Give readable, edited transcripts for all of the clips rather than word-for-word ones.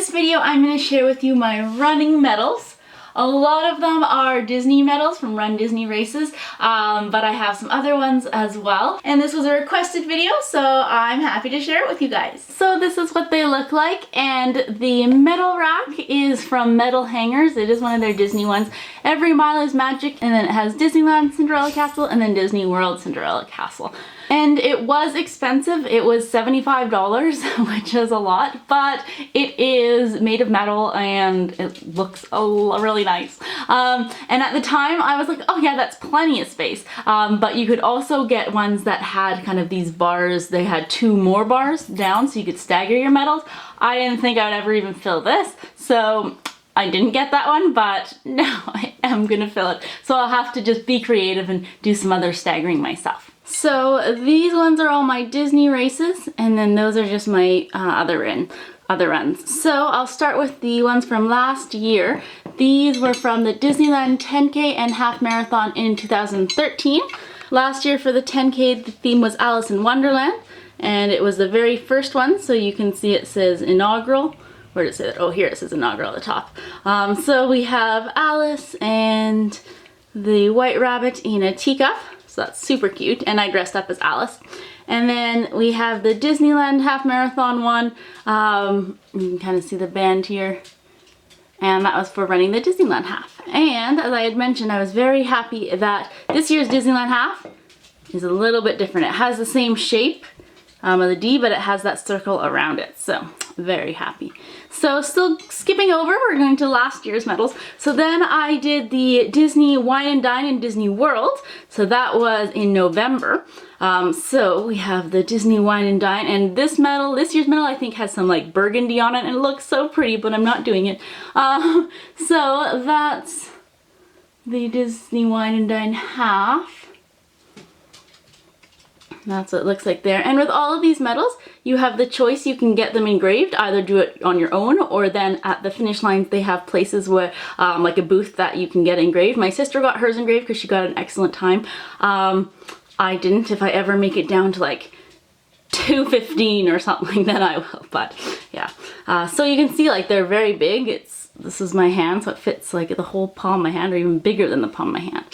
this video, I'm going to share with you my running medals. A lot of them are Disney medals from RunDisney races, but I have some other ones as well. And this was a requested video, so I'm happy to share it with you guys. So this is what they look like, and the medal rack is from Medal Hangers. It is one of their Disney ones. Every Mile is Magic, and then it has Disneyland Cinderella Castle and then Disney World Cinderella Castle. And it was expensive. It was $75, which is a lot, but it is made of metal and it looks really nice. And at the time I was like, oh yeah, that's plenty of space. But you could also get ones that had kind of these bars. They had 2 more bars down so you could stagger your medals. I didn't think I would ever even fill this, so I didn't get that one, but now I am gonna fill it. So I'll have to just be creative and do some other staggering myself. So these ones are all my Disney races, and then those are just my other runs. So I'll start with the ones from last year. These were from the Disneyland 10K and half marathon in 2013. Last year for the 10K, the theme was Alice in Wonderland, and it was the very first one, so you can see it says inaugural. Where did it say that? Oh, here it says inaugural at the top. So we have Alice and the White Rabbit in a teacup. So that's super cute, and I dressed up as Alice. And then we have the Disneyland half marathon one. You can kind of see the band here. And that was for running the Disneyland half. And as I had mentioned, I was very happy that this year's Disneyland half is a little bit different. It has the same shape of the D, but it has that circle around it. So very happy. So still skipping over, we're going to last year's medals. So then I did the Disney Wine and Dine in Disney World. So that was in November. So we have the Disney Wine and Dine, and this year's medal I think has some like burgundy on it, and it looks so pretty, but I'm not doing it. So that's the Disney Wine and Dine half. That's what it looks like there. And with all of these medals, you have the choice. You can get them engraved, either do it on your own, or then at the finish lines they have places where like a booth that you can get engraved. My sister got hers engraved because she got an excellent time. I didn't. If I ever make it down to like 2:15 or something, then I will, but yeah. So you can see like they're very big. This is my hand, so it fits like the whole palm of my hand, or even bigger than the palm of my hand.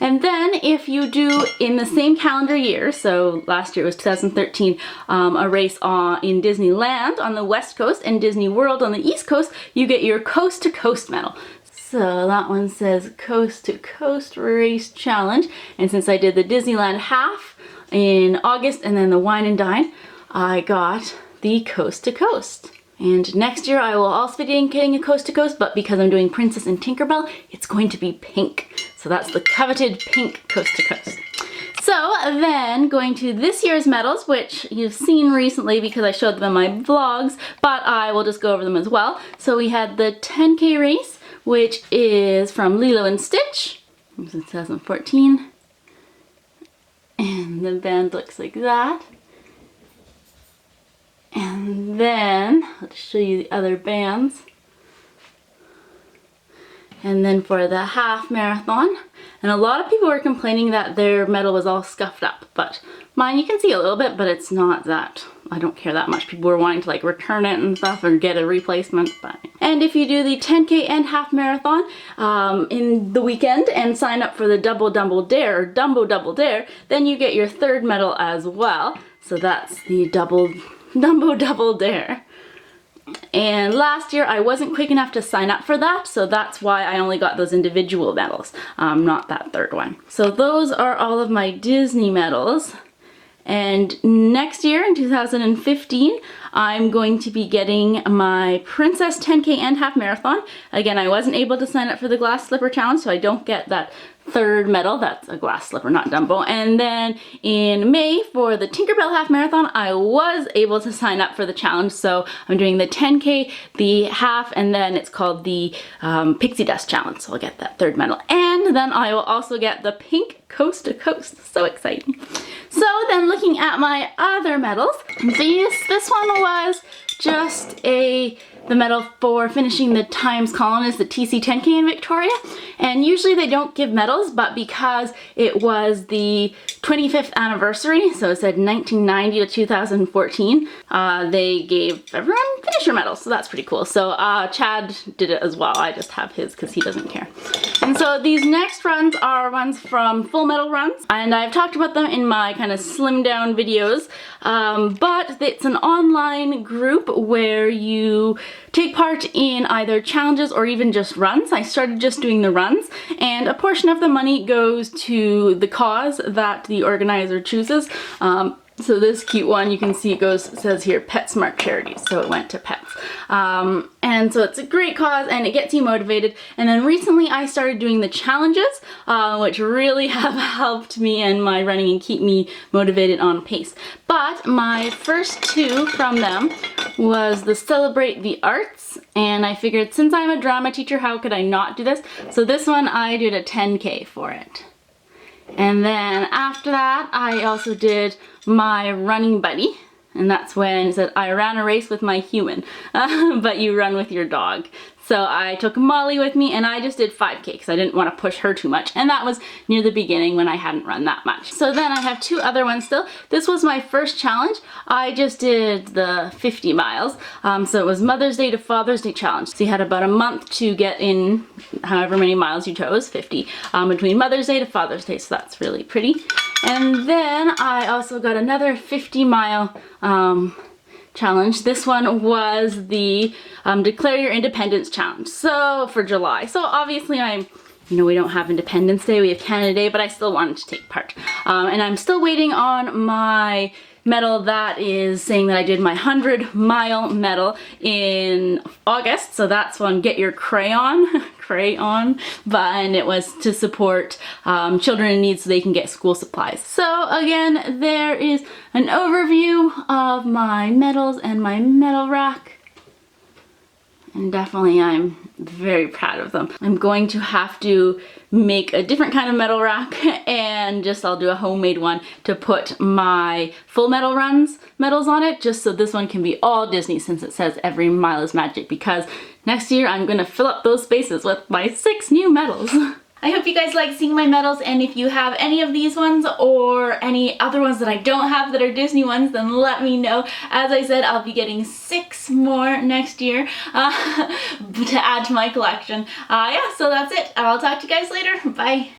And then if you do in the same calendar year, so last year was 2013, a race in Disneyland on the West Coast and Disney World on the East Coast, you get your Coast to Coast medal. So that one says Coast to Coast Race Challenge. And since I did the Disneyland half in August and then the Wine and Dine, I got the Coast to Coast. And next year I will also be getting a Coast to Coast, but because I'm doing Princess and Tinkerbell, it's going to be pink. So that's the coveted pink Coast to Coast. So then going to this year's medals, which you've seen recently because I showed them in my vlogs, but I will just go over them as well. So we had the 10K race, which is from Lilo and Stitch. It was in 2014. And the band looks like that. And then, I'll just show you the other bands. And then for the half marathon, and a lot of people were complaining that their medal was all scuffed up, but mine you can see a little bit, but it's not that, I don't care that much. People were wanting to like return it and stuff or get a replacement. And if you do the 10K and half marathon in the weekend and sign up for the Double Dare, or Dumbo Double Dare, then you get your 3rd medal as well. So that's the Dumbo Double Dare. And last year I wasn't quick enough to sign up for that, so that's why I only got those individual medals, not that 3rd one. So those are all of my Disney medals. And next year in 2015, I'm going to be getting my Princess 10K and half marathon. Again, I wasn't able to sign up for the glass slipper challenge, so I don't get that 3rd medal. That's a glass slipper, not Dumbo. And then in May for the Tinkerbell half marathon, I was able to sign up for the challenge. So I'm doing the 10K, the half, and then it's called the Pixie Dust challenge. So I'll get that 3rd medal. And then I will also get the pink Coast to Coast. So exciting. So then looking at my other medals, this one was just the medal for finishing the Times Colonist, the TC 10K in Victoria. And usually they don't give medals, but because it was the 25th anniversary, so it said 1990 to 2014, they gave everyone finisher medals, so that's pretty cool. So Chad did it as well. I just have his because he doesn't care. And so these next runs are ones from full medal runs, and I've talked about them in my kind of slim down videos, but it's an online group where you take part in either challenges or even just runs. I started just doing the runs, and a portion of the money goes to the cause that the organizer chooses. So this cute one, you can see it says here PetSmart Charities, so it went to pets. And so it's a great cause and it gets you motivated. And then recently I started doing the challenges, which really have helped me and my running and keep me motivated on pace. But my first two from them was the Celebrate the Arts, and I figured since I'm a drama teacher, how could I not do this? So this one I did a 10K for it. And then after that, I also did my running buddy, and that's when it said I ran a race with my human, but you run with your dog. So I took Molly with me, and I just did 5K because I didn't want to push her too much, and that was near the beginning when I hadn't run that much. So then I have two other ones still. This was my first challenge. I just did the 50 miles, so it was Mother's Day to Father's Day challenge. So you had about a month to get in however many miles you chose, 50, between Mother's Day to Father's Day, so that's really pretty. And then I also got another 50-mile challenge. This one was the Declare Your Independence challenge, so for July. So obviously we don't have Independence Day, we have Canada Day, but I still wanted to take part. And I'm still waiting on my medal that is saying that I did my 100-mile medal in August, so that's one, Get Your Crayon, and it was to support children in need so they can get school supplies. So again, there is an overview of my medals and my medal rack, and definitely I'm very proud of them. I'm going to have to make a different kind of medal rack, and I'll do a homemade one to put my full medal runs medals on it, just so this one can be all Disney since it says every mile is magic, because next year I'm gonna fill up those spaces with my 6 new medals. I hope you guys like seeing my medals, and if you have any of these ones or any other ones that I don't have that are Disney ones, then let me know. As I said, I'll be getting 6 more next year to add to my collection. Yeah, so that's it. I'll talk to you guys later. Bye.